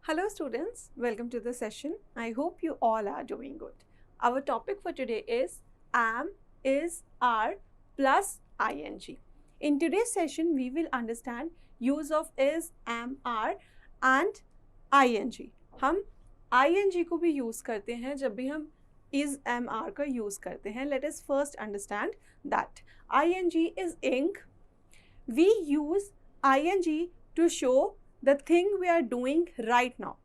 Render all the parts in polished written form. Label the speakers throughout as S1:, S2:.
S1: Hello students, welcome to the session. I hope you all are doing good. Our topic for today is am, is, are plus ing. In today's session, we will understand use of is, am, are and ing. हम ing को भी use करते हैं जब भी हम is, am, are का use करते हैं. Let us first understand that ing is ing. We use ing to show the thing we are doing right now.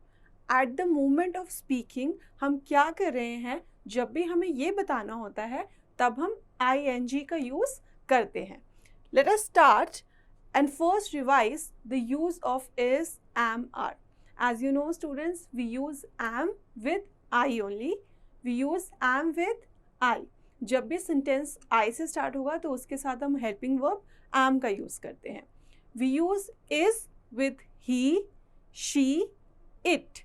S1: At the moment of speaking, हम क्या कर रहे हैं, जब भी हमें ये बताना होता है तब हम ing का use करते हैं. Let us start and first revise the use of is, am, are. As you know students, we use am with I only. We use am with I. जब भी sentence I से start होगा तो उसके साथ हम helping verb am का use करते हैं. We use is with he, she, it.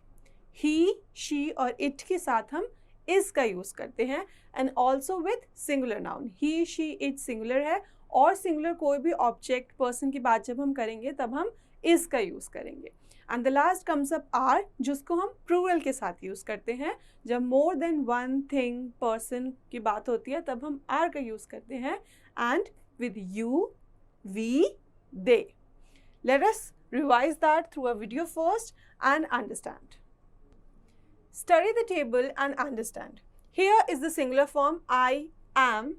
S1: He, she और it के साथ हम is का use करते हैं and also with singular noun. He, she, it singular है और singular कोई भी object, person की बात जब हम करेंगे तब हम is का use करेंगे. And the last comes up are, जिसको हम plural के साथ use करते हैं. जब more than one thing, person की बात होती है तब हम are का use करते हैं and with you, we, they. Let us revise that through a video first and understand. Study the table and understand. Here is the singular form I am,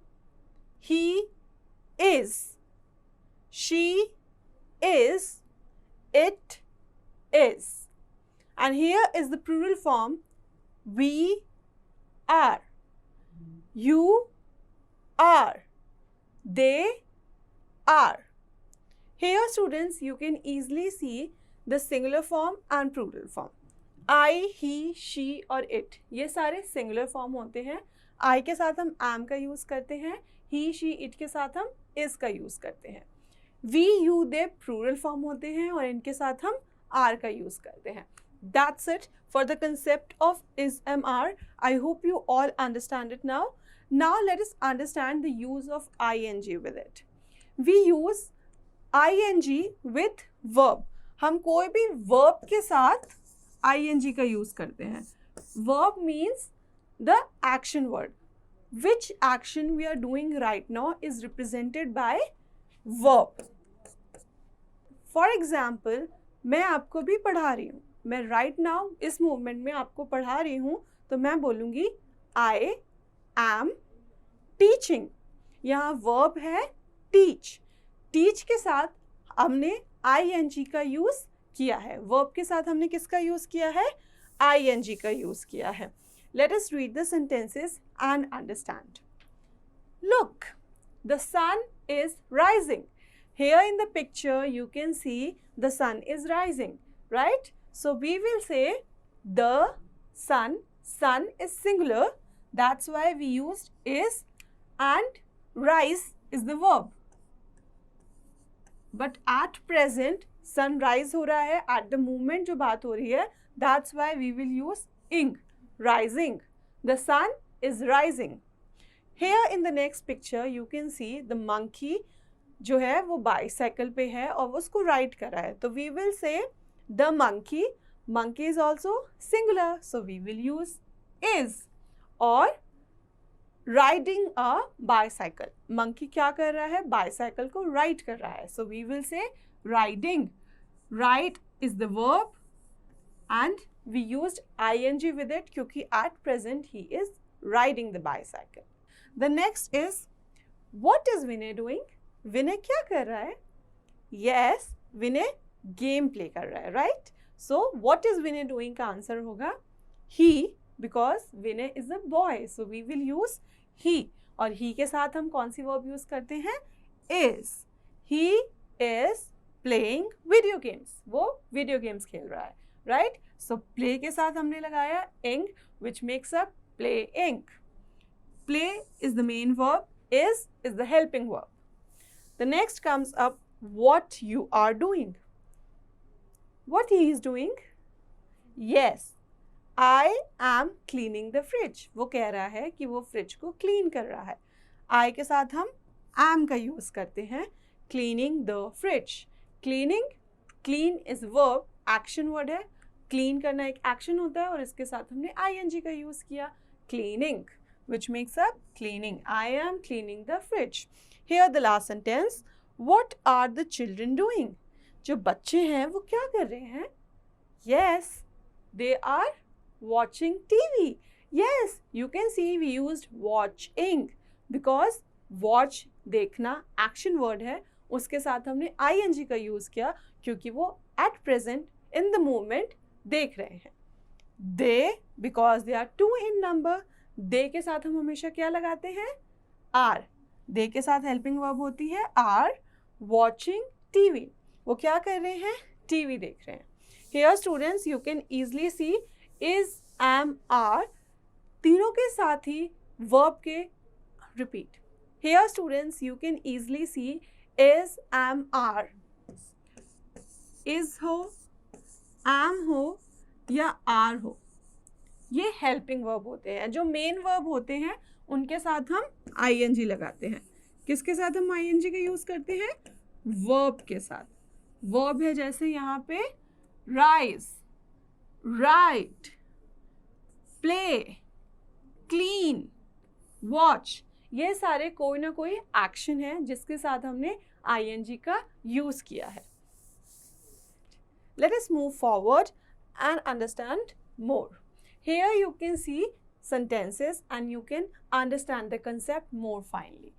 S1: he is, she is, it is. And here is the plural form we are, you are, they are. Here students, you can easily see the singular form and plural form. I, he, she और it ये सारे singular form होते हैं. I के साथ हम am का use करते हैं. He, she, it के साथ हम is का use करते हैं. We, you, they plural form होते हैं और इनके साथ हम are का use करते हैं. That's it for the concept of is, am, are. I hope you all understand it now. Now let us understand the use of ing with it. We use ing with verb. हम कोई भी verb के साथ ing का use करते हैं. Verb means the action word. Which action we are doing right now is represented by verb. For example, मैं आपको भी पढ़ा रही हूँ. मैं right now इस movement में आपको पढ़ा रही हूँ तो मैं बोलूँगी I am teaching. यहाँ verb है teach. Teach के साथ हमने ing का use किया है. Verb के साथ हमने किसका use किया है? ing का use किया है. Let us read the sentences and understand. Look, the sun is rising. Here in the picture you can see the sun is rising, right? So we will say the sun. Sun is singular. That's why we used is and rise is the verb. But at present sunrise हो रहा है. At the moment जो बात हो रही है, that's why we will use ing. Rising. The sun is rising. Here in the next picture you can see the monkey जो है वो bicycle पे है और वो उसको ride कर रहा है. तो we will say the monkey. Monkey is also singular, so we will use is. और riding a bicycle. Monkey क्या कर रहा है? Bicycle को ride कर रहा है. So we will say riding. Ride is the verb and we used ing with it क्योंकि at present he is riding the bicycle. The next is, what is Vinay doing? Vinay क्या कर रहा है? Yes, Vinay game play कर रहा है, right? So what is Vinay doing का answer होगा he, because Vinay is a boy. So we will use he. और he के साथ हम कौन सी verb use करते हैं? Is. He is playing video games. वो video games खेल रहा है, right? So play के साथ हमने लगाया ing, which makes up playing. Play is the main verb. Is the helping verb. The next comes up what you are doing. What he is doing? Yes, I am cleaning the fridge. वो कह रहा है कि वो fridge को clean कर रहा है. I के साथ हम am का यूज करते हैं. Cleaning the fridge. Cleaning, clean is verb, action word है. क्लीन करना एक एक्शन होता है और इसके साथ हमने ing का यूज़ किया, cleaning, which makes up cleaning. I am cleaning the fridge. Here the last sentence, what are the children doing? जो बच्चे हैं वो क्या कर रहे हैं? Yes, they are watching TV. Yes, you can see we used watching because watch देखना action word है, उसके साथ हमने ing का यूज़ किया क्योंकि वो at present in the moment देख रहे हैं. They, because they are two in number, they के साथ हम हमेशा क्या लगाते हैं? are. they के साथ helping verb होती है are watching TV. वो क्या कर रहे हैं? TV देख रहे हैं. Here students you can easily see is, am, are तीनों के साथ ही verb के repeat. Here students you can easily see is, am, are. is हो, am हो या are हो, ये helping verb होते हैं. जो main verb होते हैं उनके साथ हम ing लगाते हैं. किसके साथ हम ing का यूज़ करते हैं? verb के साथ. verb है जैसे यहाँ पे rise, write, play, clean, watch. ये सारे कोई ना कोई एक्शन है जिसके साथ हमने ing का यूज़ किया है. Let us move forward and understand more. Here you can see sentences and you can understand the concept more finely.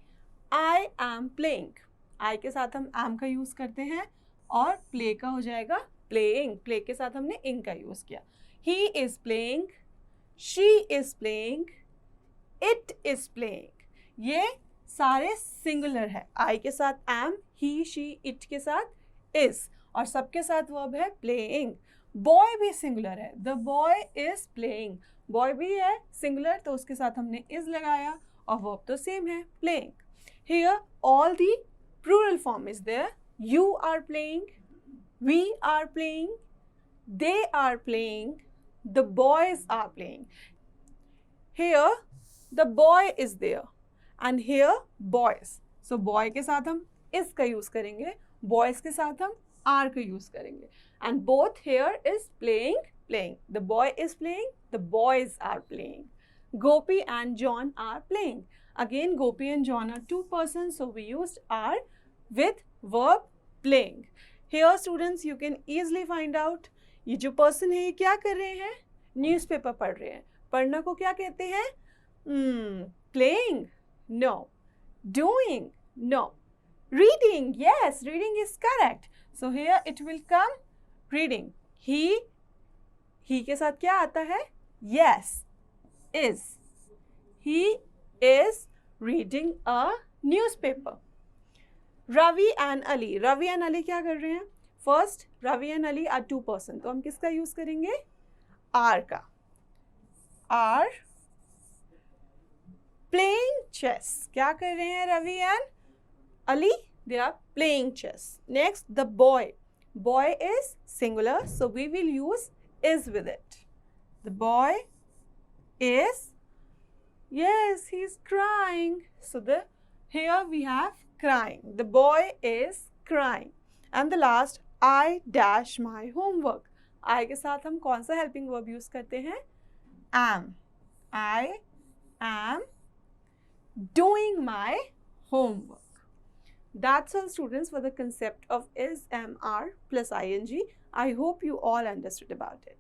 S1: I am playing. I के साथ हम am का यूज़ करते हैं और play का हो जाएगा playing. Play के साथ हमने ing का यूज़ किया. He is playing. She is playing. It is playing. ये सारे सिंगुलर है. I के साथ am, he, she, it के साथ is और सबके साथ वर्ब है playing. Boy भी सिंगुलर है. The boy is playing. Boy भी है सिंगुलर तो उसके साथ हमने is लगाया और वर्ब तो सेम है playing. Here all the plural form is there. You are playing. We are playing. They are playing. The boys are playing. Here the boy is there and here boys. So boy के साथ हम is का use करेंगे. Boys के साथ हम are का use करेंगे. And both here is playing, playing. The boy is playing, the boys are playing. Gopi and John are playing. Again, Gopi and John are two persons, so we used are with verb playing. Here students, you can easily find out ये जो person है ये क्या कर रहे हैं? Newspaper पढ़ रहे हैं. पढ़ना को क्या कहते हैं? Playing? No. Doing? No. Reading? Yes, reading is correct. So here it will come reading. He के साथ क्या आता है? Yes, is. He is reading a newspaper. Ravi and Ali. Ravi and Ali क्या कर रहे हैं? First, Ravi and Ali are two person. तो हम किसका यूज़ करेंगे? are का. are playing chess. क्या कर रहे हैं Ravi and Ali? They are playing chess. Next, the boy. Boy is singular, so we will use is with it. The boy is, yes, he's crying. So here we have crying. The boy is crying. And the last, I dash my homework. I के साथ हम कौन सा helping verb use करते हैं? Am. I am doing my homework. That's all students for the concept of is, am, are plus ing. I hope you all understood about it.